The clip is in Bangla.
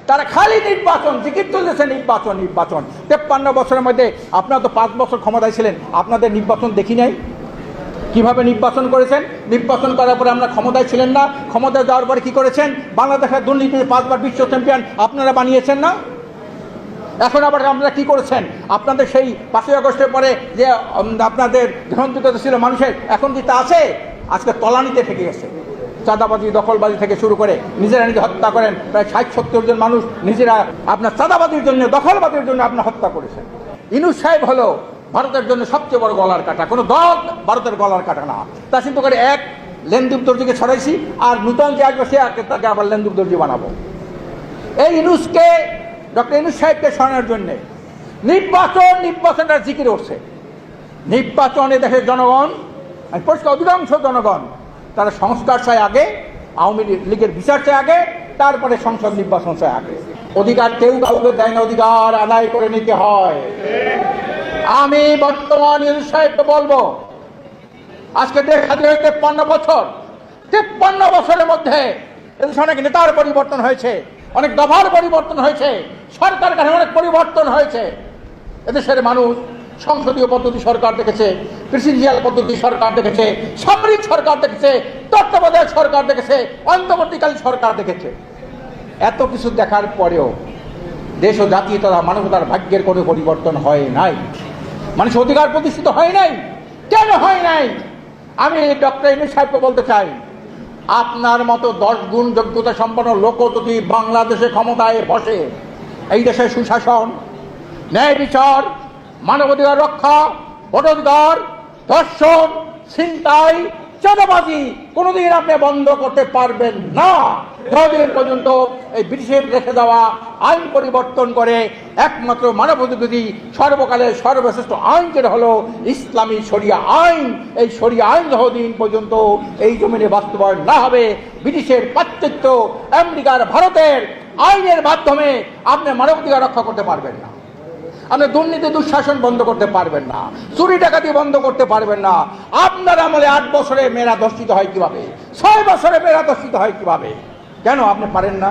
তারা খালি নির্বাচন, জিকির তুলতেছে নির্বাচন নির্বাচন। 53 বছরের মধ্যে আপনারা তো 5 বছর ক্ষমতায় ছিলেন, আপনাদের নির্বাচন দেখি নাই। কিভাবে নির্বাচন করেছেন? নির্বাচন করার পরে আমরা ক্ষমতায় ছিলেন না, ক্ষমতায় যাওয়ার পরে কি করেছেন? বাংলাদেশের দুর্নীতিতে 5 বার বিশ্ব চ্যাম্পিয়ন আপনারা বানিয়েছেন না? এখন আবার আপনারা কি করেছেন? আপনাদের সেই 5ই আগস্টের পরে যে আপনাদের গ্রহণযোগ্যতা ছিল মানুষের, এখন কি তা আছে? আজকে তলানিতে থেকে গেছে। চাঁদাবাজি, দখলবাজি থেকে শুরু করে নিজেরা নিজে হত্যা করেন। প্রায় 60-70 জন মানুষ নিজেরা আপনার চাঁদাবাজির জন্য, দখলবাজির জন্য আপনার হত্যা করেছেন। ইউনূস সাহেব হলো ভারতের জন্য সবচেয়ে বড় গলার কাটা। কোনো দল ভারতের গলার কাটা না। তা চিন্তা করে এক লেনদুব দর্জিকে ছড়াইছি, আর নূতন যে আসবে সে তাকে আবার লেনদুব দর্জি বানাবো। এই ইউনূসকে, ডক্টর ইউনূস সাহেবকে সরানোর জন্যে নির্বাচনটা জিকির উঠছে। নির্বাচনে দেশের জনগণ, পরিষ্কার অধিকাংশ জনগণ তারা সংস্কার চায় আগে, আওয়ামী লীগের বিচার চায় আগে, তারপরে সংসদ নির্বাচন চায় আগে। অধিকার কেউ কাউকে দেয় না, অধিকার আদায় করে নিতে হয়। আমি বর্তমান ইউনূস সাহেবকে বলবো, আজকে দেশ স্বাধীন হয়ে 53 বছর, 53 বছরের মধ্যে এদেশে অনেক নেতার পরিবর্তন হয়েছে, অনেক দফার পরিবর্তন হয়েছে, সরকার কাঠামোর অনেক পরিবর্তন হয়েছে। এদেশের মানুষ সংসদীয় পদ্ধতি সরকার দেখেছে, প্রেসিডেন্সিয়াল পদ্ধতি সরকার দেখেছে, সামরিক সরকার দেখেছে, তত্ত্বাবধায়ক সরকার দেখেছে, অন্তর্বর্তীকালীন সরকার দেখেছে। এত কিছু দেখার পরেও দেশ ও জাতীয়তা মানবতার ভাগ্যের কোনো পরিবর্তন হয় নাই। মানুষের অধিকার প্রতিষ্ঠিত হয় নাই। কেন হয় নাই? আমি ডক্টর ইউনূস সাহেবকে বলতে চাই, আপনার মতো 10 গুণ যোগ্যতা সম্পন্ন লোক যদি বাংলাদেশে ক্ষমতায় বসে, এই দেশের সুশাসন, ন্যায় বিচার, মানবাধিকার রক্ষা, ভোটাধিকার, ধর্ষণ, ছিনতাই, চাঁদাবাজি কোনোদিন আপনি বন্ধ করতে পারবেন না, যতদিন পর্যন্ত এই ব্রিটিশের রেখে দেওয়া আইন পরিবর্তন করে একমাত্র মানবাধিকারী সর্বকালের সর্বশ্রেষ্ঠ আইন যেটা হলো ইসলামী শরিয়া আইন, এই শরিয়া আইন যতদিন পর্যন্ত এই জমিনে বাস্তবায়ন না হবে, ব্রিটিশের পাশ্চাত্য, আমেরিকার, ভারতের আইনের মাধ্যমে আপনি মানবাধিকার রক্ষা করতে পারবেন না। আপনি দুর্নীতি দুঃশাসন বন্ধ করতে পারবেন না, চুরি ডাকাতি বন্ধ করতে পারবেন না। আপনার আমলে 8 বছরে মেয়েরা ধর্ষিত হয় কিভাবে? 6 বছরে মেয়েরা ধর্ষিত হয় কিভাবে? কেন আপনি পারেন না?